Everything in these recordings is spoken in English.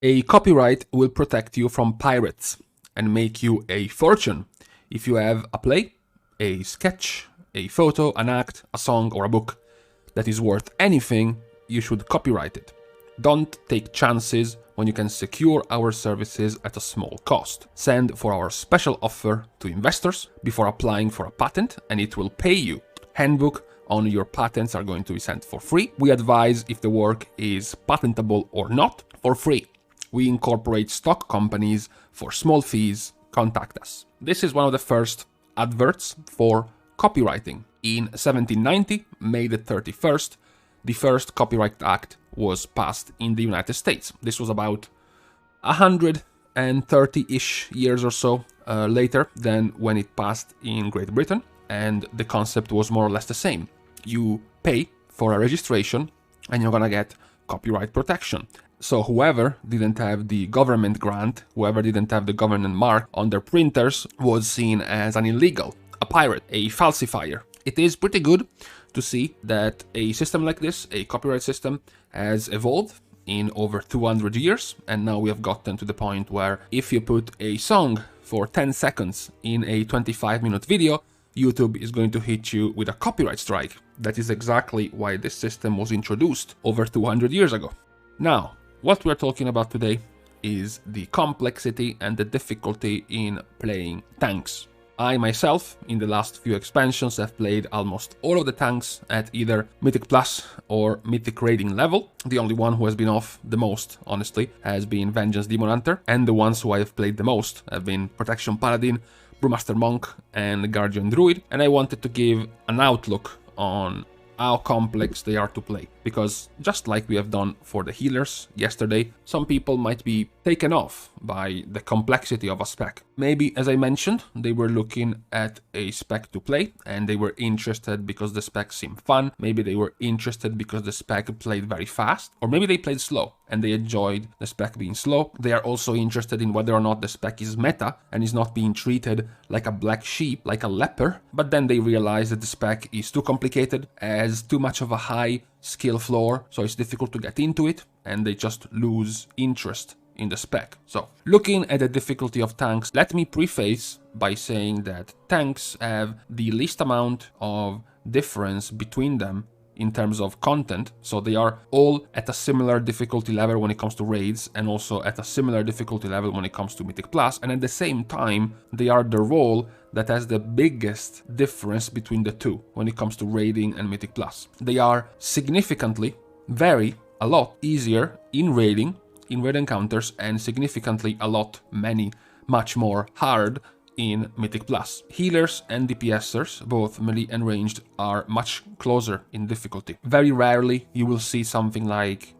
A copyright will protect you from pirates and make you a fortune. If you have a play, a sketch, a photo, an act, a song, or a book that is worth anything, you should copyright it. Don't take chances when you can secure our services at a small cost. Send for our special offer to investors before applying for a patent, and it will pay you. Handbook on your patents are going to be sent for free. We advise if the work is patentable or not for free. We incorporate stock companies for small fees. Contact us. This is one of the first adverts for copywriting. In 1790, May the 31st, the first Copyright Act was passed in the United States. This was about 130-ish years or so later than when it passed in Great Britain, and the concept was more or less the same. You pay for a registration and you're gonna get copyright protection. So whoever didn't have the government grant, whoever didn't have the government mark on their printers was seen as an illegal, a pirate, a falsifier. It is pretty good to see that a system like this, a copyright system, has evolved in over 200 years, and now we have gotten to the point where if you put a song for 10 seconds in a 25-minute video, YouTube is going to hit you with a copyright strike. That is exactly why this system was introduced over 200 years ago. Now, what we're talking about today is the complexity and the difficulty in playing tanks. I myself, in the last few expansions, have played almost all of the tanks at either Mythic Plus or Mythic rating level. The only one who has been off the most, honestly, has been Vengeance Demon Hunter, and the ones who I have played the most have been Protection Paladin, Brewmaster Monk, and Guardian Druid, and I wanted to give an outlook on how complex they are to play, because just like we have done for the healers yesterday, some people might be taken off by the complexity of a spec. Maybe, as I mentioned, they were looking at a spec to play and they were interested because the spec seemed fun. Maybe they were interested because the spec played very fast, or maybe they played slow and they enjoyed the spec being slow. They are also interested in whether or not the spec is meta and is not being treated like a black sheep, like a leper, but then they realize that the spec is too complicated, has too much of a high skill floor, so it's difficult to get into it, and they just lose interest in the spec. So, looking at the difficulty of tanks, let me preface by saying that tanks have the least amount of difference between them in terms of content, so they are all at a similar difficulty level when it comes to raids, and also at a similar difficulty level when it comes to Mythic Plus, and at the same time, they are the role that has the biggest difference between the two when it comes to raiding and Mythic Plus. They are significantly, a lot easier in raid encounters, and significantly much more hard in Mythic Plus. Healers and DPSers, both melee and ranged, are much closer in difficulty. Very rarely you will see something like,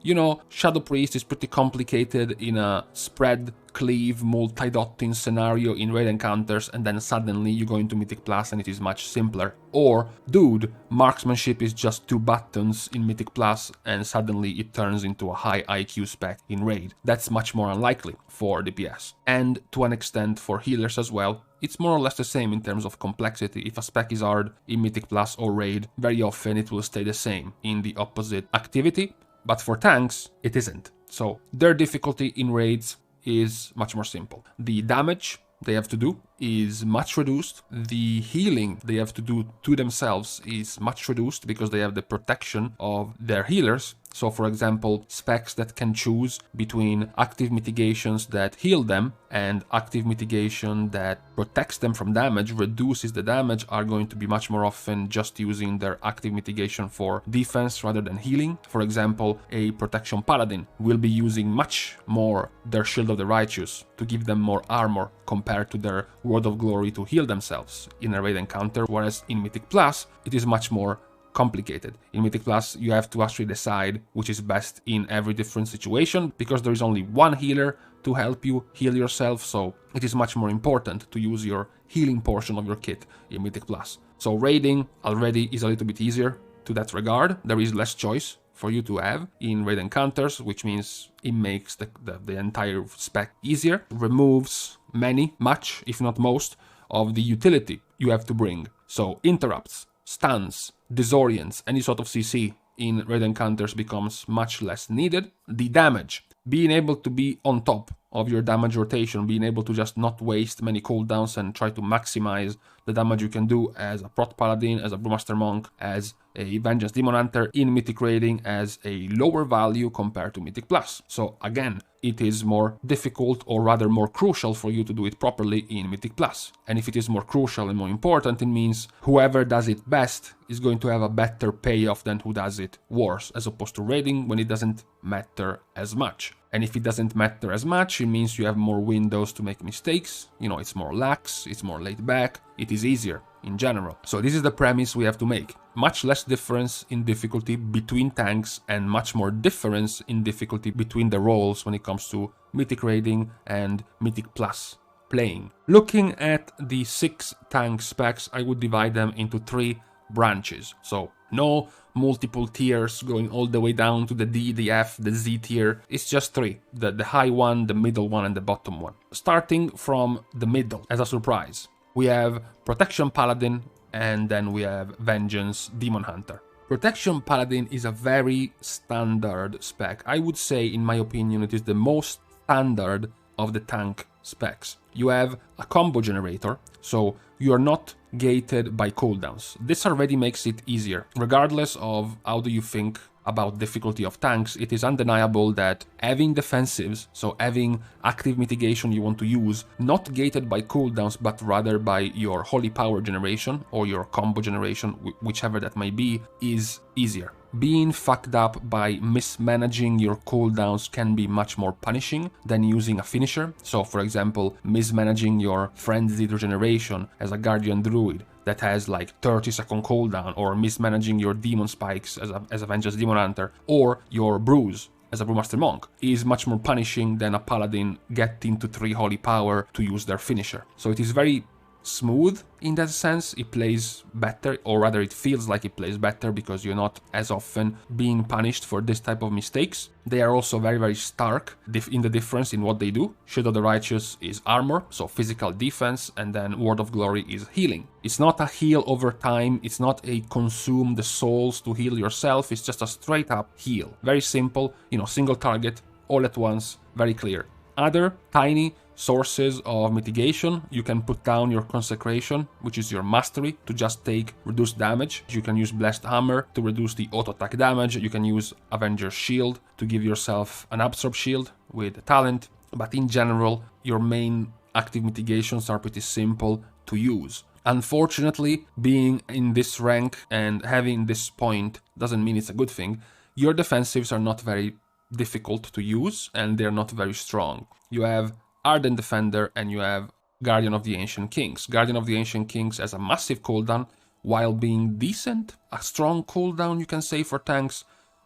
Shadow Priest is pretty complicated in a spread, cleave, multi-dotting scenario in raid encounters, and then suddenly you go into Mythic Plus and it is much simpler. Or, dude, marksmanship is just 2 buttons in Mythic Plus and suddenly it turns into a high IQ spec in raid. That's much more unlikely for DPS. And to an extent for healers as well. It's more or less the same in terms of complexity. If a spec is hard in Mythic Plus or raid, very often it will stay the same in the opposite activity. But for tanks, it isn't. So their difficulty in raids is much more simple. The damage they have to do is much reduced. The healing they have to do to themselves is much reduced because they have the protection of their healers. So for example, specs that can choose between active mitigations that heal them and active mitigation that protects them from damage, reduces the damage, are going to be much more often just using their active mitigation for defense rather than healing. For example, a Protection Paladin will be using much more their Shield of the Righteous to give them more armor compared to their Word of Glory to heal themselves in a raid encounter, whereas in Mythic Plus it is much more complicated. In Mythic Plus, you have to actually decide which is best in every different situation, because there is only one healer to help you heal yourself, so it is much more important to use your healing portion of your kit in Mythic Plus. So raiding already is a little bit easier to that regard. There is less choice for you to have in raid encounters, which means it makes the entire spec easier, removes much, if not most, of the utility you have to bring. So interrupts, stuns, disorients, any sort of CC in raid encounters becomes much less needed. The damage being able to be on top of your damage rotation, being able to just not waste many cooldowns and try to maximize the damage you can do as a Prot Paladin, as a Brewmaster Monk, as a Vengeance Demon Hunter in Mythic raiding as a lower value compared to Mythic Plus. So again, it is more difficult, or rather more crucial, for you to do it properly in Mythic Plus. And if it is more crucial and more important, it means whoever does it best is going to have a better payoff than who does it worse, as opposed to raiding when it doesn't matter as much. And if it doesn't matter as much, it means you have more windows to make mistakes. You know, it's more lax, it's more laid back, it is easier in general. So this is the premise we have to make. Much less difference in difficulty between tanks and much more difference in difficulty between the roles when it comes to Mythic raiding and Mythic Plus playing. Looking at the 6 tank specs, I would divide them into 3 branches. So no multiple tiers going all the way down to the D, the F, the Z tier. It's just 3. The high one, the middle one, and the bottom one. Starting from the middle, as a surprise, we have Protection Paladin, and then we have Vengeance Demon Hunter. Protection Paladin is a very standard spec. I would say, in my opinion, it is the most standard of the tank specs. You have a combo generator, so you are not gated by cooldowns. This already makes it easier. Regardless of how do you think about difficulty of tanks, it is undeniable that having defensives, so having active mitigation you want to use, not gated by cooldowns, but rather by your holy power generation or your combo generation, whichever that may be, is easier. Being fucked up by mismanaging your cooldowns can be much more punishing than using a finisher. So for example, mismanaging your Frenzied Regeneration as a Guardian Druid that has like 30-second cooldown, or mismanaging your Demon Spikes as a Vengeance Demon Hunter, or your Brews as a Brewmaster Monk, is much more punishing than a Paladin getting to 3 holy power to use their finisher. So it is very smooth in that sense. It plays better, or rather it feels like it plays better, because you're not as often being punished for this type of mistakes. They are also very, very stark in the difference in what they do. Shield of the Righteous is armor, so physical defense, and then Word of Glory is healing. It's not a heal over time, it's not a consume the souls to heal yourself, it's just a straight up heal. Very simple, you know, single target, all at once, very clear. Other tiny sources of mitigation: you can put down your Consecration, which is your mastery, to just take reduced damage. You can use Blessed Hammer to reduce the auto attack damage. You can use Avenger's Shield to give yourself an Absorb Shield with talent. But in general, your main active mitigations are pretty simple to use. Unfortunately, being in this rank and having this point doesn't mean it's a good thing. Your defensives are not very difficult to use, and they're not very strong. You have Ardent Defender and you have Guardian of the Ancient Kings. Guardian of the Ancient Kings has a massive cooldown, while being decent, a strong cooldown you can say for tanks.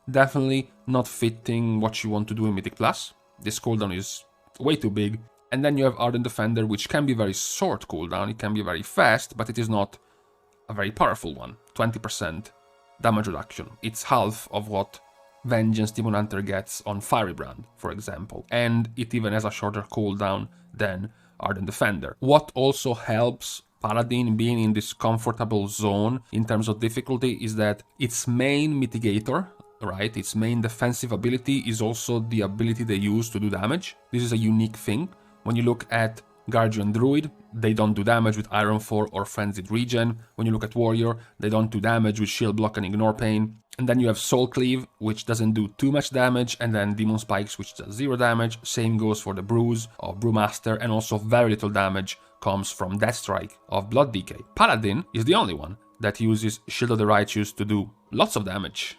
Definitely not fitting what you want to do in Mythic Plus. This cooldown is way too big. And then you have Ardent Defender, which can be very short cooldown, it can be very fast, but it is not a very powerful one. 20% damage reduction. It's half of what Vengeance Demon Hunter gets on Firebrand, for example, and it even has a shorter cooldown than Ardent Defender. What also helps Paladin being in this comfortable zone in terms of difficulty is that its main mitigator, right, its main defensive ability is also the ability they use to do damage. This is a unique thing. When you look at Guardian Druid, they don't do damage with Iron 4 or Frenzied Regen. When you look at Warrior, they don't do damage with Shield Block and Ignore Pain. And then you have Soul Cleave, which doesn't do too much damage, and then Demon Spikes, which does 0 damage. Same goes for the Brews of Brewmaster, and also very little damage comes from Death Strike of Blood Decay. Paladin is the only one that uses Shield of the Righteous to do lots of damage.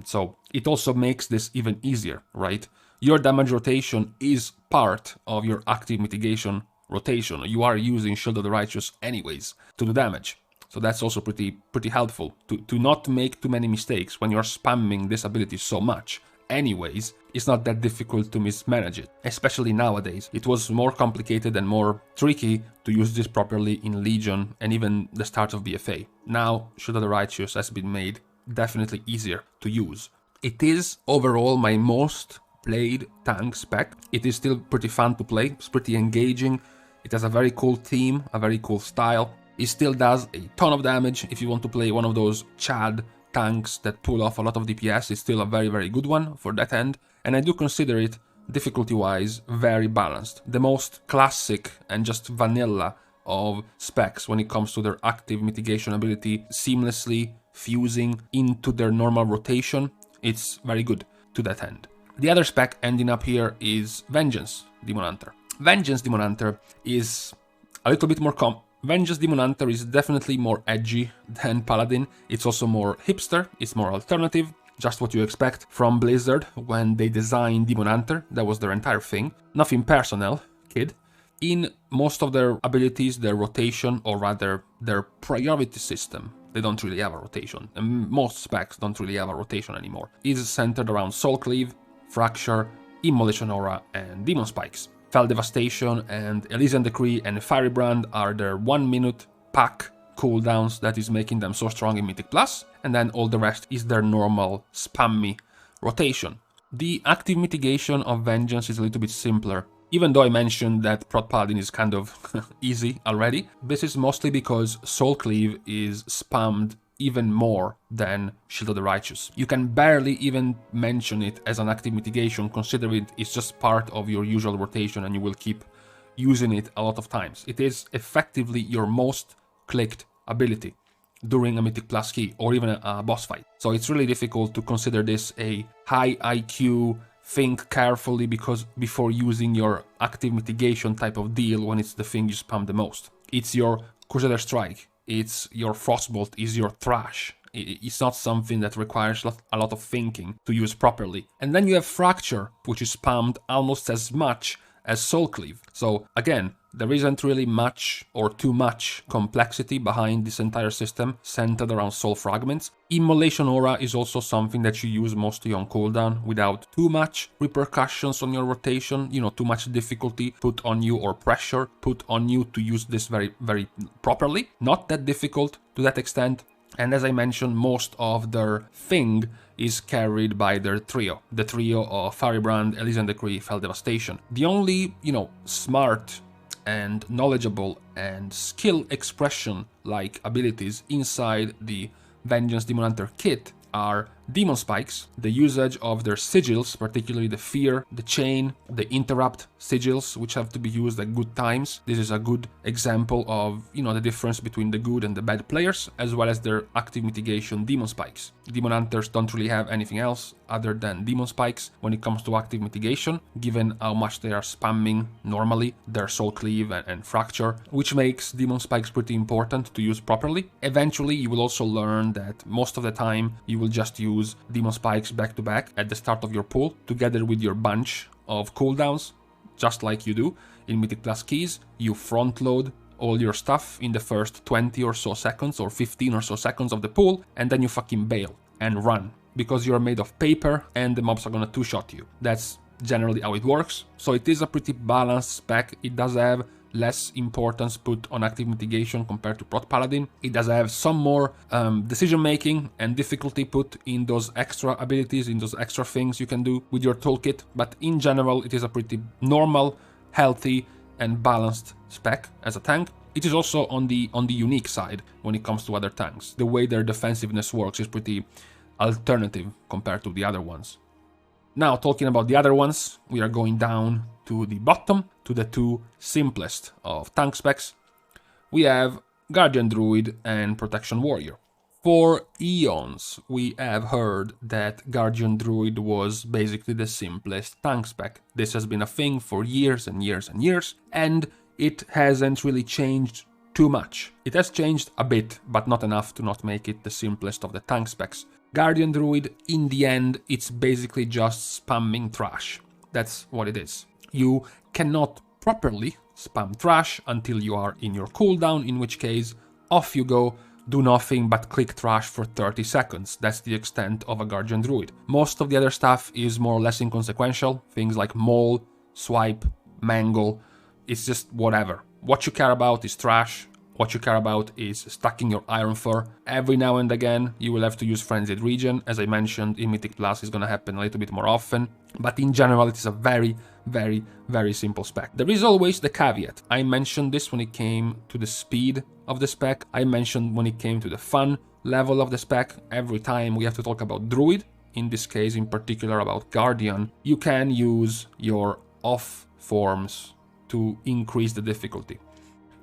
So it also makes this even easier, right? Your damage rotation is part of your active mitigation rotation. You are using Shield of the Righteous anyways to do damage. So that's also pretty helpful to not make too many mistakes when you're spamming this ability so much. Anyways, it's not that difficult to mismanage it, especially nowadays. It was more complicated and more tricky to use this properly in Legion and even the start of BFA. Now, Shield of the Righteous has been made definitely easier to use. It is overall my most played tank spec. It is still pretty fun to play, it's pretty engaging, it has a very cool theme, a very cool style. It still does a ton of damage. If you want to play one of those Chad tanks that pull off a lot of DPS, it's still a very, very good one for that end. And I do consider it difficulty-wise, very balanced. The most classic and just vanilla of specs when it comes to their active mitigation ability, seamlessly fusing into their normal rotation. It's very good to that end. The other spec ending up here is Vengeance Demon Hunter. Vengeance Demon Hunter is a little bit more Vengeance Demon Hunter is definitely more edgy than Paladin. It's also more hipster, it's more alternative, just what you expect from Blizzard when they designed Demon Hunter. That was their entire thing. Nothing personal, kid. In most of their abilities, their rotation, or rather their priority system, they don't really have a rotation, and most specs don't really have a rotation anymore, is centered around Soul Cleave, Fracture, Immolation Aura, and Demon Spikes. Fell Devastation and Elysian Decree and Firebrand are their 1 minute pack cooldowns that is making them so strong in Mythic Plus, and then all the rest is their normal spammy rotation. The active mitigation of Vengeance is a little bit simpler. Even though I mentioned that Prot Paladin is kind of easy already, this is mostly because Soul Cleave is spammed even more than Shield of the Righteous. You can barely even mention it as an active mitigation, considering it's just part of your usual rotation and you will keep using it a lot of times. It is effectively your most clicked ability during a Mythic Plus key or even a boss fight. So it's really difficult to consider this a high IQ, think carefully before using your active mitigation type of deal when it's the thing you spam the most. It's your Crusader Strike, it's your Frostbolt, it's your Thrash. It's not something that requires a lot of thinking to use properly. And then you have Fracture, which is spammed almost as much as Soul Cleave. So again, there isn't really much or too much complexity behind this entire system centered around soul fragments. Immolation Aura is also something that you use mostly on cooldown without too much repercussions on your rotation, too much difficulty put on you or pressure put on you to use this very, very properly. Not that difficult to that extent. And as I mentioned, most of their thing is carried by their trio. The trio of Firebrand, Elysian Decree, Fell Devastation. The only, smart and knowledgeable and skill expression like abilities inside the Vengeance Demon Hunter kit are Demon Spikes, the usage of their sigils, particularly the Fear, the Chain, the Interrupt sigils, which have to be used at good times. This is a good example of, the difference between the good and the bad players, as well as their active mitigation Demon Spikes. Demon Hunters don't really have anything else other than Demon Spikes when it comes to active mitigation, given how much they are spamming normally their Soul Cleave and Fracture, which makes Demon Spikes pretty important to use properly. Eventually, you will also learn that most of the time you will just use Demon Spikes back to back at the start of your pool, together with your bunch of cooldowns, just like you do in Mythic Plus keys. You front load all your stuff in the first 20 or so seconds or 15 or so seconds of the pool, and then you fucking bail and run, because you're made of paper and the mobs are gonna two-shot you. That's generally how it works. So it is a pretty balanced spec. It does have less importance put on active mitigation compared to Prot Paladin. It does have some more decision making and difficulty put in those extra abilities, in those extra things you can do with your toolkit, but in general it is a pretty normal, healthy and balanced spec as a tank. It is also on the unique side when it comes to other tanks. The way their defensiveness works is pretty alternative compared to the other ones. Now, talking about the other ones, we are going down to the bottom, to the two simplest of tank specs. We have Guardian Druid and Protection Warrior. For eons, we have heard that Guardian Druid was basically the simplest tank spec. This has been a thing for years and years and years, and it hasn't really changed too much. It has changed a bit, but not enough to not make it the simplest of the tank specs. Guardian Druid, in the end, it's basically just spamming Thrash. That's what it is. You cannot properly spam Thrash until you are in your cooldown, in which case, off you go, do nothing but click Thrash for 30 seconds. That's the extent of a Guardian Druid. Most of the other stuff is more or less inconsequential. Things like Maul, Swipe, Mangle, it's just whatever. What you care about is Thrash. What you care about is stacking your Iron Fur. Every now and again, you will have to use Frenzied Regen. As I mentioned, in Mythic Plus, it's gonna happen a little bit more often. But in general, it is a very, very, very simple spec. There is always the caveat. I mentioned this when it came to the speed of the spec. I mentioned when it came to the fun level of the spec. Every time we have to talk about Druid, in this case in particular about Guardian, you can use your off forms to increase the difficulty.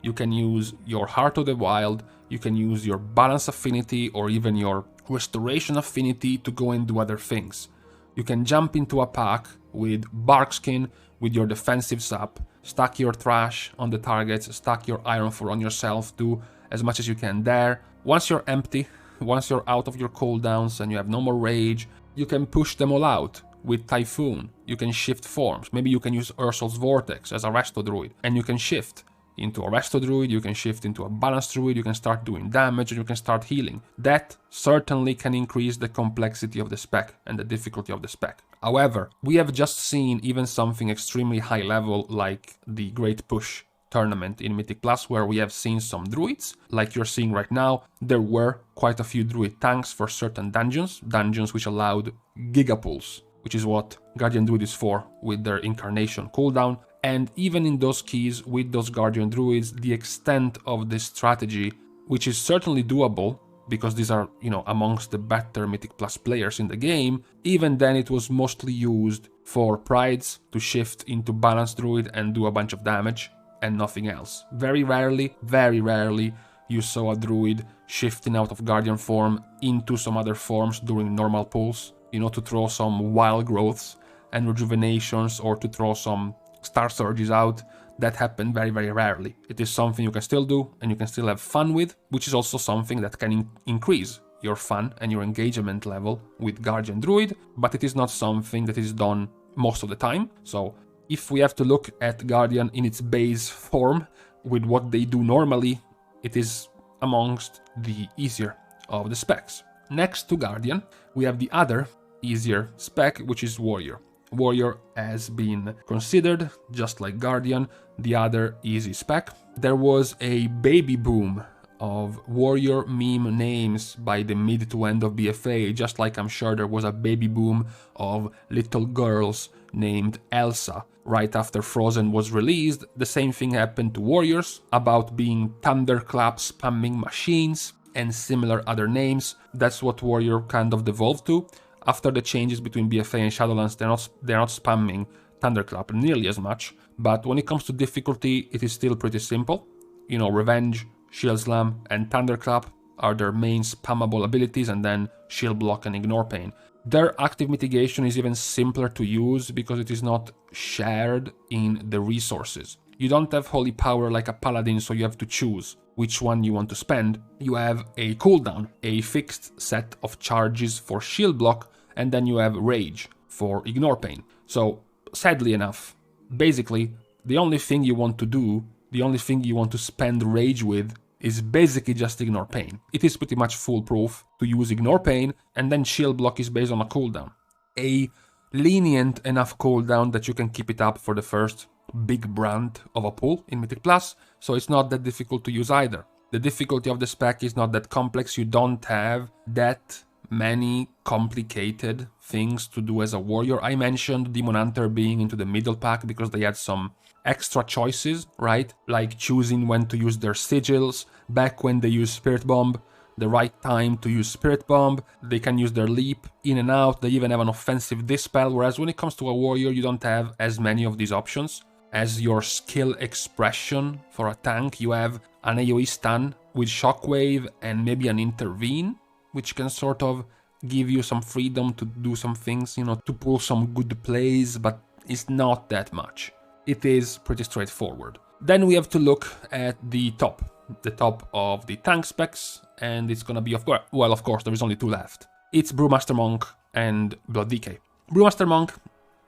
You can use your Heart of the Wild, you can use your Balance Affinity or even your Restoration Affinity to go and do other things. You can jump into a pack with Barkskin, with your defensive sap, stack your trash on the targets, stack your Iron 4 on yourself, do as much as you can there. Once you're empty, once you're out of your cooldowns and you have no more rage, you can push them all out with Typhoon. You can shift forms. Maybe you can use Ursul's Vortex as a Resto Druid, and you can shift into a Resto Druid, you can shift into a Balanced Druid, you can start doing damage, and you can start healing. That certainly can increase the complexity of the spec and the difficulty of the spec. However, we have just seen even something extremely high level like the Great Push tournament in Mythic Plus, where we have seen some druids, like you're seeing right now. There were quite a few druid tanks for certain dungeons which allowed gigapulls, which is what Guardian Druid is for with their incarnation cooldown. And even in those keys, with those Guardian Druids, the extent of this strategy, which is certainly doable, because these are, amongst the better Mythic Plus players in the game, even then it was mostly used for prides to shift into Balanced Druid and do a bunch of damage, and nothing else. Very rarely, you saw a Druid shifting out of Guardian form into some other forms during normal pulls, to throw some Wild Growths and Rejuvenations or to throw some Star Surges out. That happened very rarely. It is something you can still do and you can still have fun with, which is also something that can increase your fun and your engagement level with Guardian Druid, but it is not something that is done most of the time. So if we have to look at Guardian in its base form, with what they do normally, it is amongst the easier of the specs. Next to Guardian, we have the other easier spec, which is Warrior. Warrior has been considered, just like Guardian, the other easy spec. There was a baby boom of Warrior meme names by the mid to end of BFA, just like I'm sure there was a baby boom of little girls named Elsa right after Frozen was released. The same thing happened to Warriors, about being thunderclap spamming machines and similar other names. That's what Warrior kind of devolved to. After the changes between BFA and Shadowlands, they're not spamming thunderclap nearly as much, but when it comes to difficulty, it is still pretty simple. Revenge, Shield Slam, and Thunderclap are their main spammable abilities, and then Shield Block and Ignore Pain. Their active mitigation is even simpler to use because it is not shared in the resources. You don't have Holy Power like a Paladin, so you have to choose which one you want to spend. You have a cooldown, a fixed set of charges for Shield Block, and then you have Rage for Ignore Pain. So, sadly enough, basically, the only thing you want to do, the only thing you want to spend Rage with, is basically just Ignore Pain. It is pretty much foolproof to use Ignore Pain, and then Shield Block is based on a cooldown. A lenient enough cooldown that you can keep it up for the first big brand of a pull in Mythic Plus, so it's not that difficult to use either. The difficulty of the spec is not that complex. You don't have that many complicated things to do as a warrior. I mentioned Demon Hunter being into the middle pack because they had some extra choices, right? Like choosing when to use their sigils, back when they use Spirit Bomb, the right time to use Spirit Bomb, they can use their leap in and out, they even have an offensive dispel, whereas when it comes to a warrior you don't have as many of these options. As your skill expression for a tank, you have an AoE stun with Shockwave and maybe an Intervene, which can sort of give you some freedom to do some things, to pull some good plays, but it's not that much. It is pretty straightforward. Then we have to look at the top of the tank specs, and it's gonna be, of course, there is only two left. It's Brewmaster Monk and Blood Decay. Brewmaster Monk,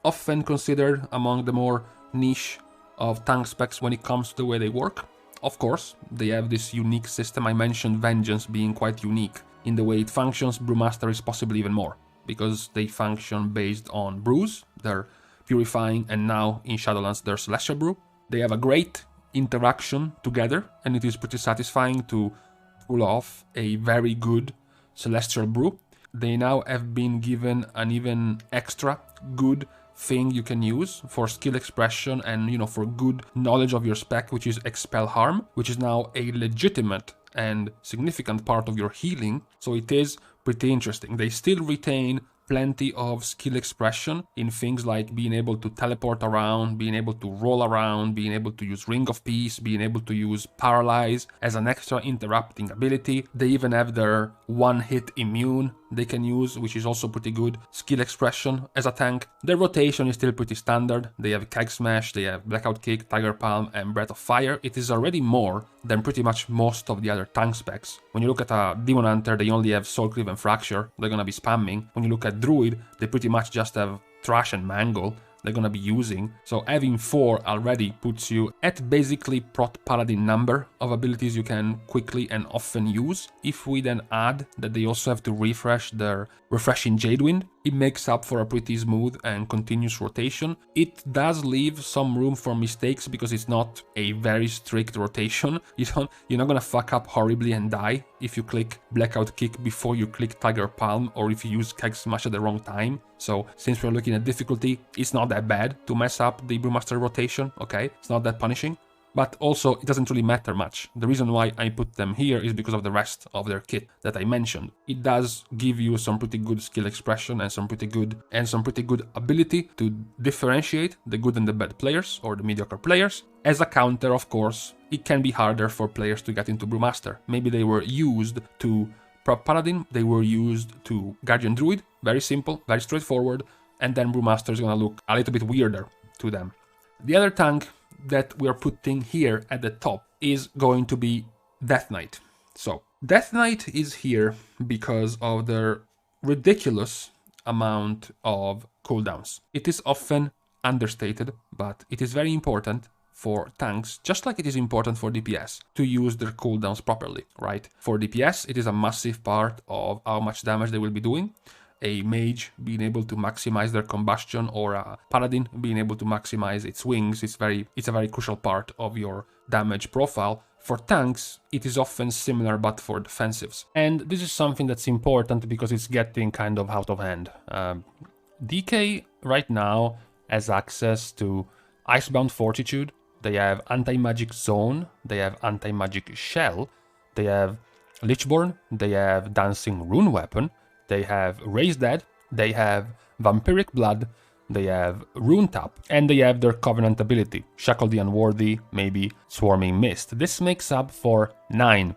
often considered among the more niche of tank specs when it comes to the way they work. Of course, they have this unique system. I mentioned Vengeance being quite unique in the way it functions. Brewmaster is possibly even more, because they function based on brews. They're purifying, and now in Shadowlands they're Celestial Brew. They have a great interaction together, and it is pretty satisfying to pull off a very good Celestial Brew. They now have been given an even extra good thing you can use for skill expression and, for good knowledge of your spec, which is Expel Harm, which is now a legitimate and significant part of your healing, so it is pretty interesting. They still retain plenty of skill expression in things like being able to teleport around, being able to roll around, being able to use Ring of Peace, being able to use Paralyze as an extra interrupting ability. They even have their one-hit immune they can use, which is also pretty good. Skill expression as a tank. Their rotation is still pretty standard. They have Keg Smash, they have Blackout Kick, Tiger Palm, and Breath of Fire. It is already more than pretty much most of the other tank specs. When you look at a Demon Hunter, they only have Soul Cleave and Fracture. They're gonna be spamming. When you look at Druid, they pretty much just have Thrash and Mangle they're gonna be using. So having 4 already puts you at basically Prot Paladin number of abilities you can quickly and often use. If we then add that they also have to refresh their Refreshing Jadewind, it makes up for a pretty smooth and continuous rotation. It does leave some room for mistakes because it's not a very strict rotation. You're not gonna fuck up horribly and die if you click Blackout Kick before you click Tiger Palm, or if you use Keg Smash at the wrong time. So since we're looking at difficulty, it's not that bad to mess up the Brewmaster rotation, okay? It's not that punishing. But also, it doesn't really matter much. The reason why I put them here is because of the rest of their kit that I mentioned. It does give you some pretty good skill expression and some pretty good ability to differentiate the good and the bad players, or the mediocre players. As a counter, of course, it can be harder for players to get into Brewmaster. Maybe they were used to Prot Paladin, they were used to Guardian Druid, very simple, very straightforward, and then Brewmaster is gonna look a little bit weirder to them. The other tank that we're putting here at the top is going to be Death Knight. So Death Knight is here because of their ridiculous amount of cooldowns. It is often understated, but it is very important for tanks, just like it is important for DPS, to use their cooldowns properly, right? For DPS, it is a massive part of how much damage they will be doing. A mage being able to maximize their combustion, or a paladin being able to maximize its wings, it's a very crucial part of your damage profile. For tanks, it is often similar, but for defensives. And this is something that's important because it's getting kind of out of hand. DK right now has access to Icebound Fortitude, they have Anti-Magic Zone, they have Anti-Magic Shell, they have Lichborn, they have Dancing Rune Weapon, they have Raise Dead, they have Vampiric Blood, they have Rune Tap, and they have their Covenant ability, Shackle the Unworthy, maybe Swarming Mist. This makes up for 9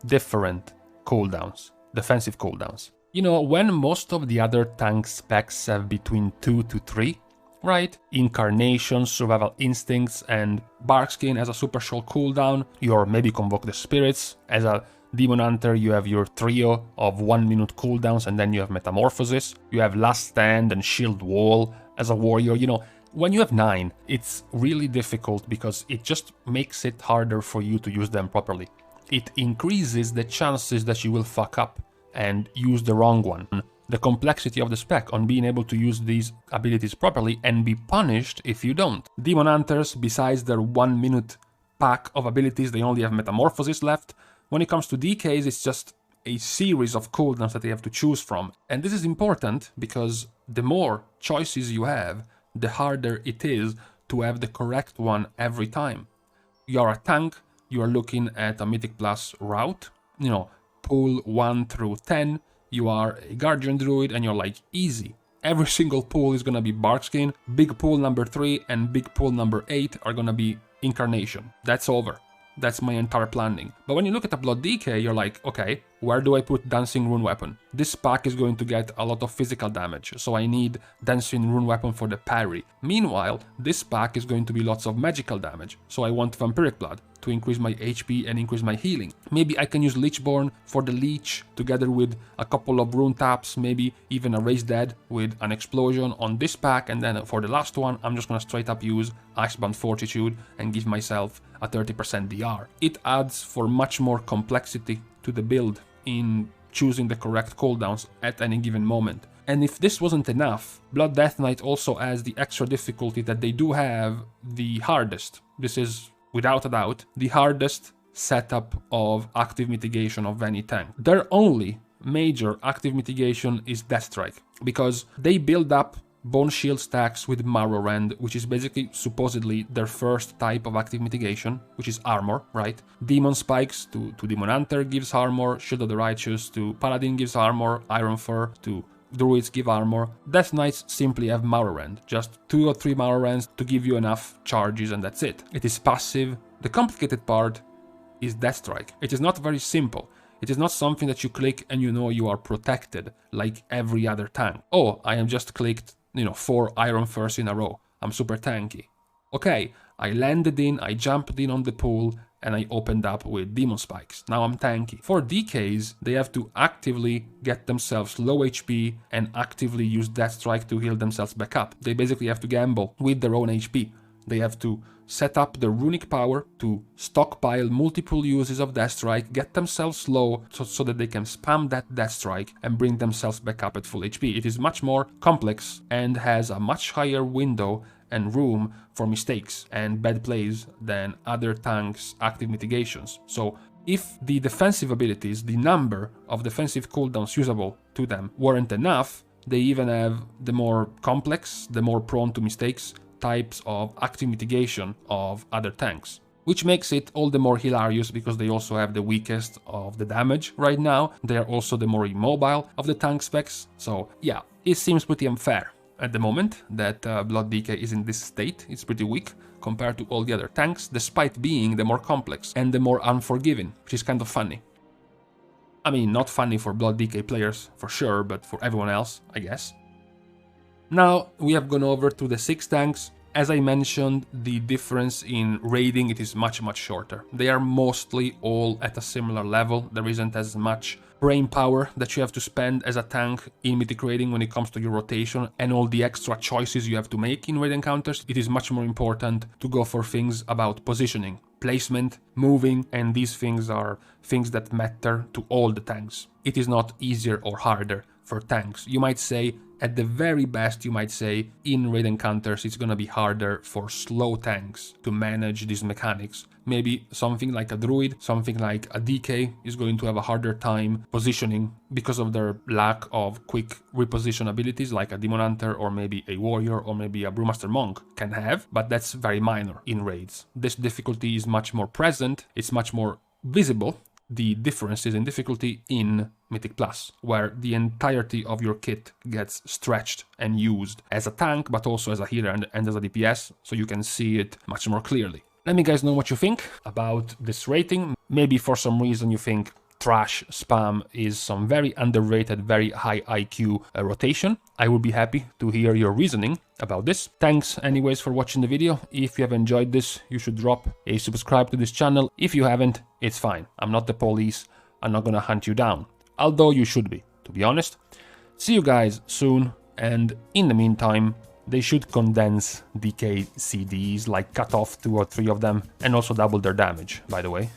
different cooldowns, defensive cooldowns. You know, when most of the other tank specs have between 2 to 3, right? Incarnation, Survival Instincts, and Barkskin as a Super Shoal cooldown, or maybe Convoke the Spirits. As a Demon Hunter, you have your trio of 1-minute cooldowns, and then you have Metamorphosis. You have Last Stand and Shield Wall. As a warrior, you know, when you have 9, it's really difficult because it just makes it harder for you to use them properly. It increases the chances that you will fuck up and use the wrong one. The complexity of the spec on being able to use these abilities properly and be punished if you don't. Demon Hunters, besides their 1-minute pack of abilities, they only have Metamorphosis left. When it comes to DKs, it's just a series of cooldowns that they have to choose from. And this is important because the more choices you have, the harder it is to have the correct one every time. You're a tank, you are looking at a Mythic Plus route, you know, pull 1 through 10, you are a Guardian Druid and you're like, easy. Every single pull is gonna be Barkskin, big pull number 3 and big pull number 8 are gonna be Incarnation. That's over. That's my entire planning. But when you look at a Blood DK, you're like, okay, where do I put Dancing Rune Weapon? This pack is going to get a lot of physical damage, so I need Dancing Rune Weapon for the parry. Meanwhile, this pack is going to be lots of magical damage, so I want Vampiric Blood to increase my HP and increase my healing. Maybe I can use Lichborn for the leech together with a couple of rune taps, maybe even a Raise Dead with an explosion on this pack, and then for the last one, I'm just gonna straight up use Icebound Fortitude and give myself a 30% DR. It adds for much more complexity to the build in choosing the correct cooldowns at any given moment. And if this wasn't enough, Blood Death Knight also has the extra difficulty that they do have the hardest. This is, without a doubt, the hardest setup of active mitigation of any tank. Their only major active mitigation is Deathstrike, because they build up Bone Shield stacks with Marrowrend, which is basically supposedly their first type of active mitigation, which is armor, right? Demon Spikes to Demon Hunter gives armor, Shield of the Righteous to Paladin gives armor, Iron Fur to Druids give armor. Death Knights simply have Mourrend, just 2 or 3 Mourrends to give you enough charges and that's it. It is passive. The complicated part is Deathstrike. It is not very simple. It is not something that you click and you know you are protected like every other tank. Oh, I am just clicked, 4 Iron Firsts in a row. I'm super tanky. Okay, I landed in, I jumped in on the pool, and I opened up with Demon Spikes. Now I'm tanky. For DKs, they have to actively get themselves low HP and actively use Deathstrike to heal themselves back up. They basically have to gamble with their own HP. They have to set up the runic power to stockpile multiple uses of Deathstrike, get themselves low so that they can spam that Deathstrike and bring themselves back up at full HP. It is much more complex and has a much higher window and room for mistakes and bad plays than other tanks' active mitigations. So if the defensive abilities, the number of defensive cooldowns usable to them weren't enough, they even have the more complex, the more prone to mistakes types of active mitigation of other tanks. Which makes it all the more hilarious because they also have the weakest of the damage right now. They are also the more immobile of the tank specs. So yeah, it seems pretty unfair at the moment that Blood DK is in this state. It's pretty weak compared to all the other tanks, despite being the more complex and the more unforgiving, which is kind of funny. I mean, not funny for Blood DK players, for sure, but for everyone else, I guess. Now, we have gone over to the 6 tanks. As I mentioned, the difference in raiding, it is much shorter. They are mostly all at a similar level. There isn't as much brain power that you have to spend as a tank in Mythic raiding when it comes to your rotation and all the extra choices you have to make in raid encounters. It is much more important to go for things about positioning, placement, moving, and these things are things that matter to all the tanks. It is not easier or harder for tanks. You might say, at the very best, you might say, in raid encounters, it's gonna be harder for slow tanks to manage these mechanics. Maybe something like a Druid, something like a DK is going to have a harder time positioning because of their lack of quick reposition abilities like a Demon Hunter or maybe a Warrior or maybe a Brewmaster Monk can have, but that's very minor in raids. This difficulty is much more present, it's much more visible. The difference is in difficulty in Mythic Plus, where the entirety of your kit gets stretched and used as a tank, but also as a healer and as a DPS, so you can see it much more clearly. Let me guys know what you think about this rating. Maybe for some reason you think trash spam is some very underrated, very high IQ rotation. I would be happy to hear your reasoning about this. Thanks anyways for watching the video. If you have enjoyed this, you should drop a subscribe to this channel. If you haven't, it's fine. I'm not the police. I'm not gonna hunt you down. Although you should be, to be honest. See you guys soon, and in the meantime, they should condense DK CDs, like cut off 2 or 3 of them, and also double their damage, by the way.